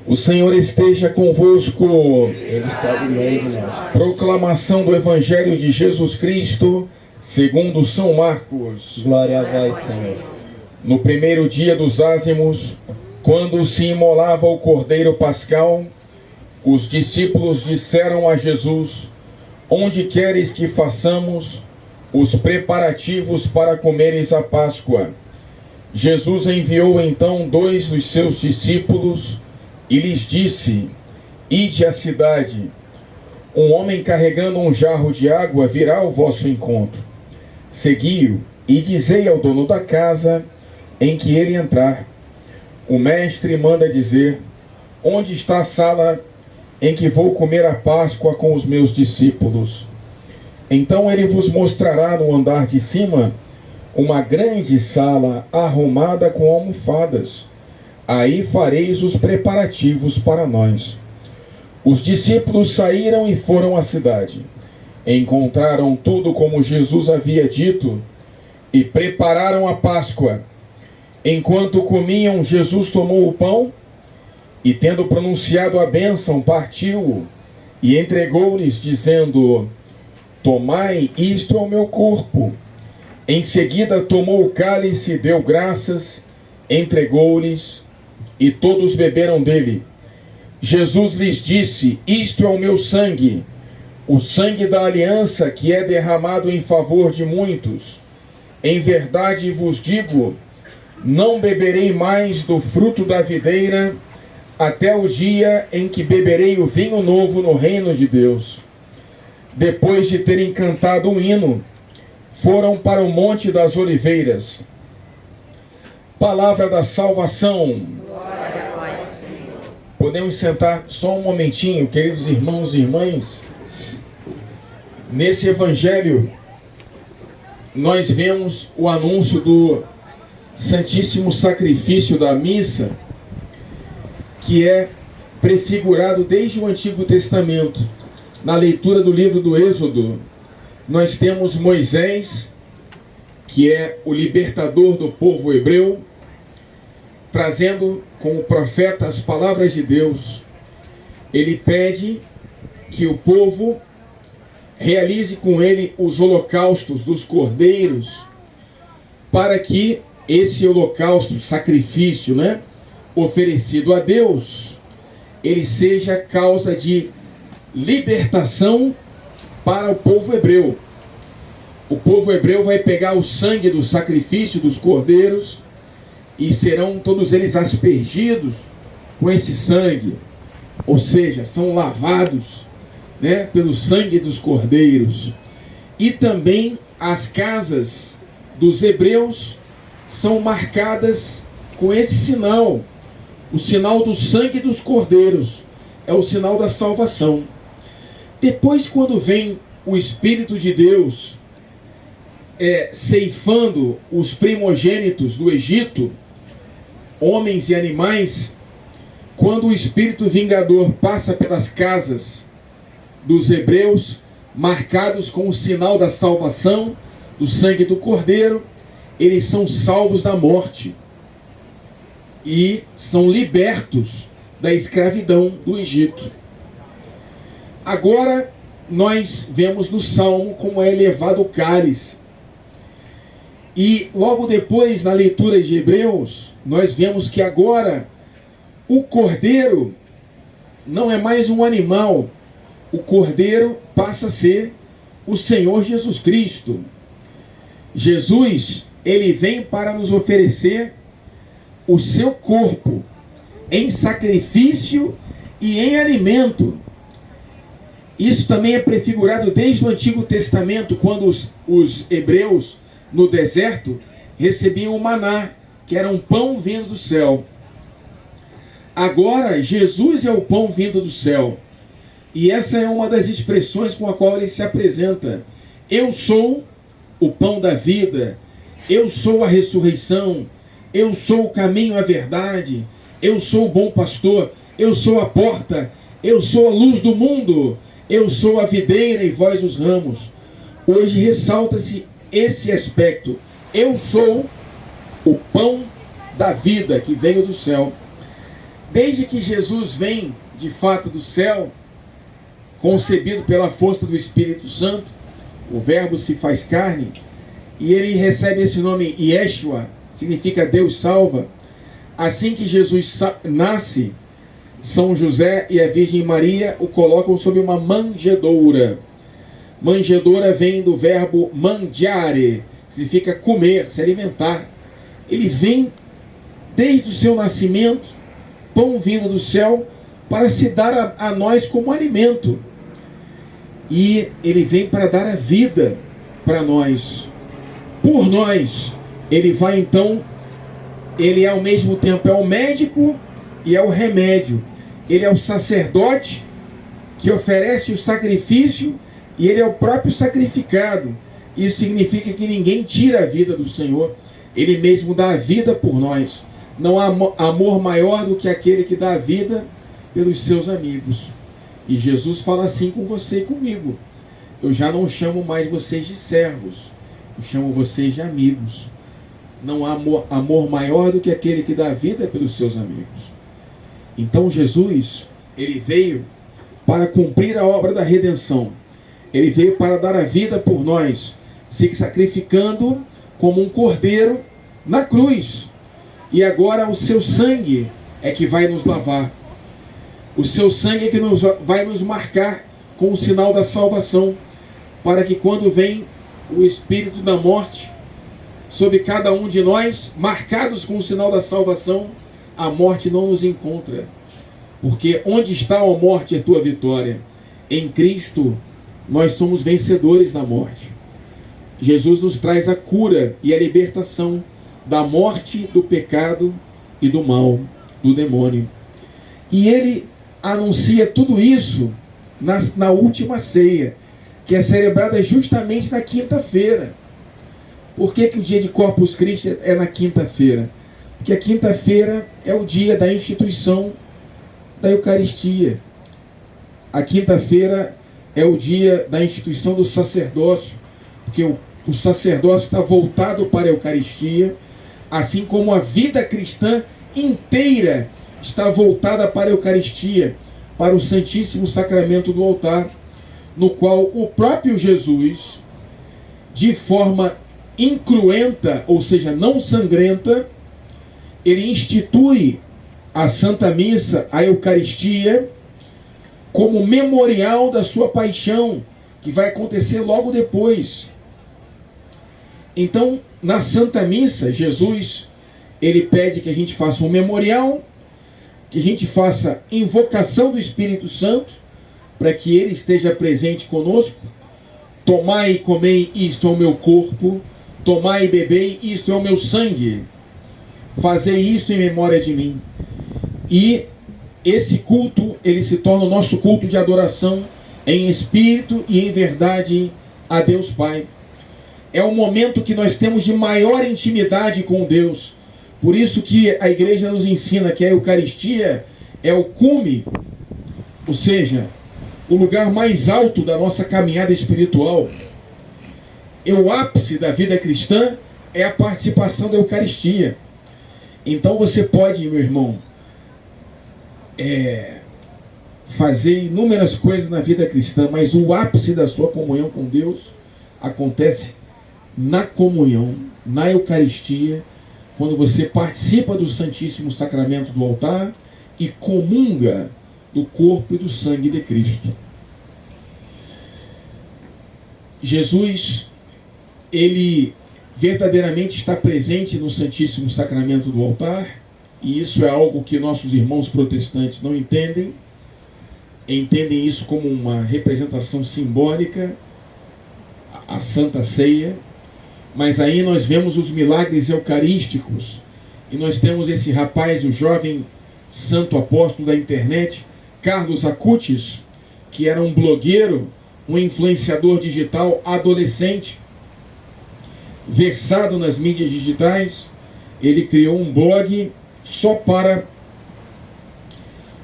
O Senhor esteja convosco. Ele está no meio de nós. Proclamação do Evangelho de Jesus Cristo, segundo São Marcos. Glória a vós, Senhor. No primeiro dia dos ázimos, quando se imolava o cordeiro pascal, os discípulos disseram a Jesus: onde queres que façamos os preparativos para comeres a Páscoa? Jesus enviou então 2 dos seus discípulos e lhes disse: ide à cidade. Um homem carregando um jarro de água virá ao vosso encontro. Segui-o e dizei ao dono da casa em que ele entrar: o mestre manda dizer: onde está a sala em que vou comer a Páscoa com os meus discípulos? Então ele vos mostrará no andar de cima uma grande sala arrumada com almofadas. Aí fareis os preparativos para nós. Os discípulos saíram e foram à cidade. Encontraram tudo como Jesus havia dito e prepararam a Páscoa. Enquanto comiam, Jesus tomou o pão e, tendo pronunciado a bênção, partiu-o e entregou-lhes, dizendo: tomai, isto é o meu corpo. Em seguida tomou o cálice, deu graças, entregou-lhes e todos beberam dele. Jesus lhes disse: isto é o meu sangue, o sangue da aliança que é derramado em favor de muitos. Em verdade vos digo, não beberei mais do fruto da videira até o dia em que beberei o vinho novo no reino de Deus. Depois de terem cantado um hino, foram para o Monte das Oliveiras. Palavra da salvação. Glória a vós, Senhor. Podemos sentar só um momentinho, queridos irmãos e irmãs. Nesse evangelho, nós vemos o anúncio do Santíssimo Sacrifício da Missa, que é prefigurado desde o Antigo Testamento. Na leitura do livro do Êxodo, nós temos Moisés, que é o libertador do povo hebreu, trazendo com o profeta as palavras de Deus. Ele pede que o povo realize com ele os holocaustos dos cordeiros, para que esse holocausto, sacrifício, oferecido a Deus, ele seja causa de libertação para o povo hebreu. O povo hebreu vai pegar o sangue do sacrifício dos cordeiros e serão todos eles aspergidos com esse sangue, ou seja, são lavados, pelo sangue dos cordeiros. E também as casas dos hebreus são marcadas com esse sinal, o sinal do sangue dos cordeiros, é o sinal da salvação. Depois, quando vem o Espírito de Deus ceifando os primogênitos do Egito, homens e animais, quando o Espírito vingador passa pelas casas dos hebreus, marcados com o sinal da salvação, do sangue do Cordeiro, eles são salvos da morte e são libertos da escravidão do Egito. Agora nós vemos no Salmo como é elevado o cálice. E logo depois, na leitura de Hebreus, nós vemos que agora o cordeiro não é mais um animal. O cordeiro passa a ser o Senhor Jesus Cristo. Jesus, ele vem para nos oferecer o seu corpo em sacrifício e em alimento. Isso também é prefigurado desde o Antigo Testamento, quando os hebreus no deserto recebiam o maná, que era um pão vindo do céu. Agora, Jesus é o pão vindo do céu. E essa é uma das expressões com a qual ele se apresenta. Eu sou o pão da vida, eu sou a ressurreição, eu sou o caminho, a verdade, eu sou o bom pastor, eu sou a porta, eu sou a luz do mundo, eu sou a videira e vós os ramos. Hoje ressalta-se esse aspecto. Eu sou o pão da vida que veio do céu. desde que Jesus vem de fato do céu, concebido pela força do Espírito Santo, o Verbo se faz carne, e ele recebe esse nome Yeshua, significa Deus salva. Assim que Jesus nasce, São José e a Virgem Maria o colocam sob uma manjedoura. Manjedoura vem do verbo mangiare, significa comer, se alimentar. Ele vem desde o seu nascimento, pão vindo do céu, para se dar a nós como alimento. E ele vem para dar a vida para nós. Por nós, ele vai então, ele ao mesmo tempo é o médico e é o remédio. Ele é o sacerdote que oferece o sacrifício e ele é o próprio sacrificado. Isso significa que ninguém tira a vida do Senhor. Ele mesmo dá a vida por nós. Não há amor maior do que aquele que dá a vida pelos seus amigos. E Jesus fala assim com você e comigo: eu já não chamo mais vocês de servos, eu chamo vocês de amigos. Não há amor maior do que aquele que dá a vida pelos seus amigos. Então Jesus, ele veio para cumprir a obra da redenção. Ele veio para dar a vida por nós, se sacrificando como um cordeiro na cruz. E agora o seu sangue é que vai nos lavar. O seu sangue é que vai nos marcar com o sinal da salvação, para que quando vem o espírito da morte sobre cada um de nós, marcados com o sinal da salvação, a morte não nos encontra. Porque onde está, ó morte, a tua vitória? Em Cristo nós somos vencedores da morte. Jesus nos traz a cura e a libertação da morte, do pecado e do mal, do demônio. E ele anuncia tudo isso na última ceia, que é celebrada justamente na quinta-feira. Por que o dia de Corpus Christi é na quinta-feira? Porque a quinta-feira é o dia da instituição da Eucaristia. A quinta-feira é o dia da instituição do sacerdócio, porque o sacerdócio está voltado para a Eucaristia, assim como a vida cristã inteira está voltada para a Eucaristia, para o Santíssimo Sacramento do altar, no qual o próprio Jesus, de forma incruenta, ou seja, não sangrenta, ele institui a Santa Missa, a Eucaristia, como memorial da sua paixão, que vai acontecer logo depois. Então, na Santa Missa, Jesus, ele pede que a gente faça um memorial, que a gente faça invocação do Espírito Santo, para que ele esteja presente conosco. Tomai e comei, isto é o meu corpo. Tomai e bebei, isto é o meu sangue. Fazei isto em memória de mim. E esse culto, ele se torna o nosso culto de adoração em espírito e em verdade a Deus Pai. É o momento que nós temos de maior intimidade com Deus. Por isso que a igreja nos ensina que a Eucaristia é o cume, ou seja, o lugar mais alto da nossa caminhada espiritual. E o ápice da vida cristã é a participação da Eucaristia. Então você pode, meu irmão, fazer inúmeras coisas na vida cristã, mas o ápice da sua comunhão com Deus acontece na comunhão, na Eucaristia, quando você participa do Santíssimo Sacramento do altar e comunga do corpo e do sangue de Cristo. Jesus, ele verdadeiramente está presente no Santíssimo Sacramento do altar, e isso é algo que nossos irmãos protestantes não entendem. Entendem isso como uma representação simbólica, a Santa Ceia. Mas aí nós vemos os milagres eucarísticos, e nós temos esse rapaz, o jovem santo apóstolo da internet, Carlos Acutis, que era um blogueiro, um influenciador digital adolescente, versado nas mídias digitais. Ele criou um blog só para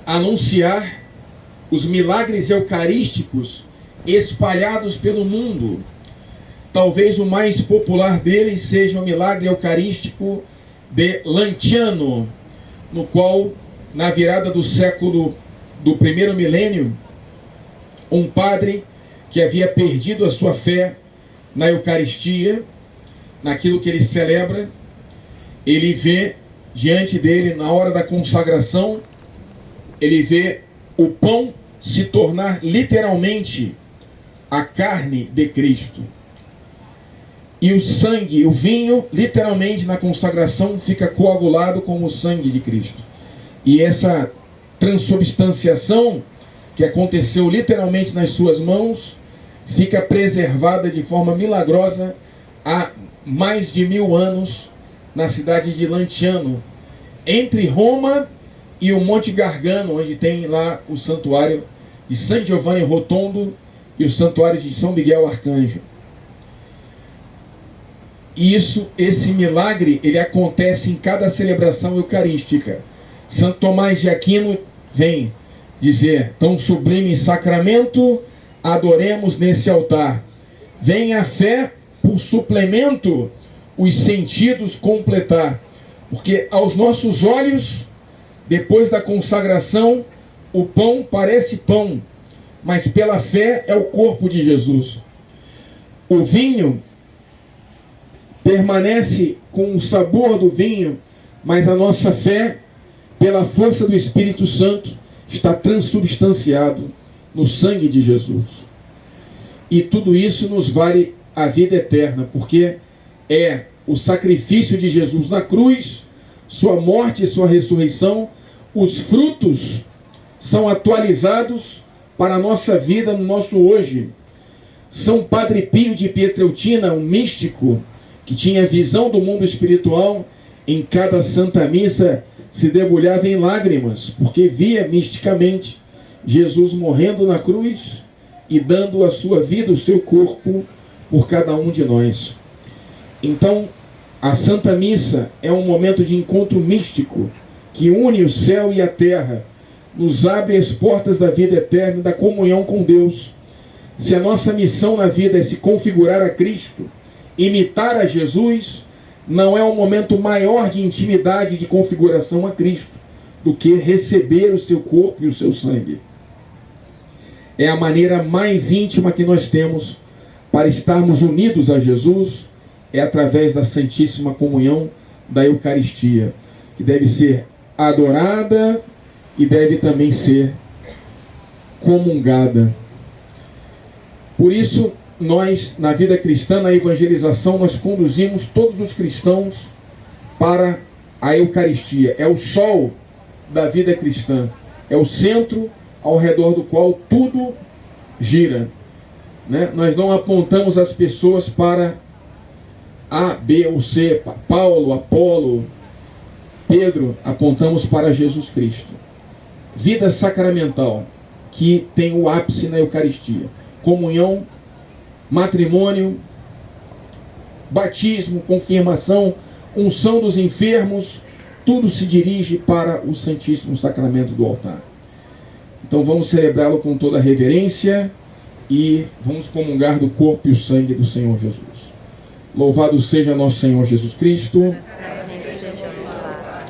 anunciar os milagres eucarísticos espalhados pelo mundo. Talvez o mais popular deles seja o milagre eucarístico de Lanciano, no qual na virada do século do primeiro milênio, um padre que havia perdido a sua fé na Eucaristia, naquilo que ele celebra, ele vê diante dele, na hora da consagração, ele vê o pão se tornar literalmente a carne de Cristo. E o sangue, o vinho, literalmente na consagração, fica coagulado com o sangue de Cristo. E essa transubstanciação, que aconteceu literalmente nas suas mãos, fica preservada de forma milagrosa há mais de 1000 anos na cidade de Lanciano, entre Roma e o Monte Gargano, onde tem lá o santuário de San Giovanni Rotondo e o santuário de São Miguel Arcanjo. E esse milagre, ele acontece em cada celebração eucarística. Santo Tomás de Aquino vem dizer: tão sublime sacramento, adoremos nesse altar. Vem a fé por suplemento, os sentidos completar. Porque aos nossos olhos, depois da consagração, o pão parece pão, mas pela fé é o corpo de Jesus. O vinho permanece com o sabor do vinho, mas a nossa fé, pela força do Espírito Santo, está transubstanciado no sangue de Jesus. E tudo isso nos vale a vida eterna, porque é o sacrifício de Jesus na cruz, sua morte e sua ressurreição, os frutos são atualizados para a nossa vida no nosso hoje. São Padre Pio de Pietrelcina, um místico que tinha visão do mundo espiritual, em cada Santa Missa se debulhava em lágrimas, porque via misticamente Jesus morrendo na cruz e dando a sua vida, o seu corpo, por cada um de nós. Então, a Santa Missa é um momento de encontro místico que une o céu e a terra, nos abre as portas da vida eterna, da comunhão com Deus. Se a nossa missão na vida é se configurar a Cristo, imitar a Jesus, não é um momento maior de intimidade, de configuração a Cristo, do que receber o seu corpo e o seu sangue. É a maneira mais íntima que nós temos para estarmos unidos a Jesus, é através da Santíssima Comunhão da Eucaristia, que deve ser adorada e deve também ser comungada. Por isso, nós, na vida cristã, na evangelização, nós conduzimos todos os cristãos para a Eucaristia. É o sol da vida cristã. É o centro ao redor do qual tudo gira. Né? Nós não apontamos as pessoas para A, B ou C, Paulo, Apolo, Pedro. Apontamos para Jesus Cristo. Vida sacramental, que tem o ápice na Eucaristia. Comunhão, matrimônio, batismo, confirmação, unção dos enfermos, tudo se dirige para o Santíssimo Sacramento do altar. Então vamos celebrá-lo com toda a reverência e vamos comungar do corpo e o sangue do Senhor Jesus. Louvado seja nosso Senhor Jesus Cristo.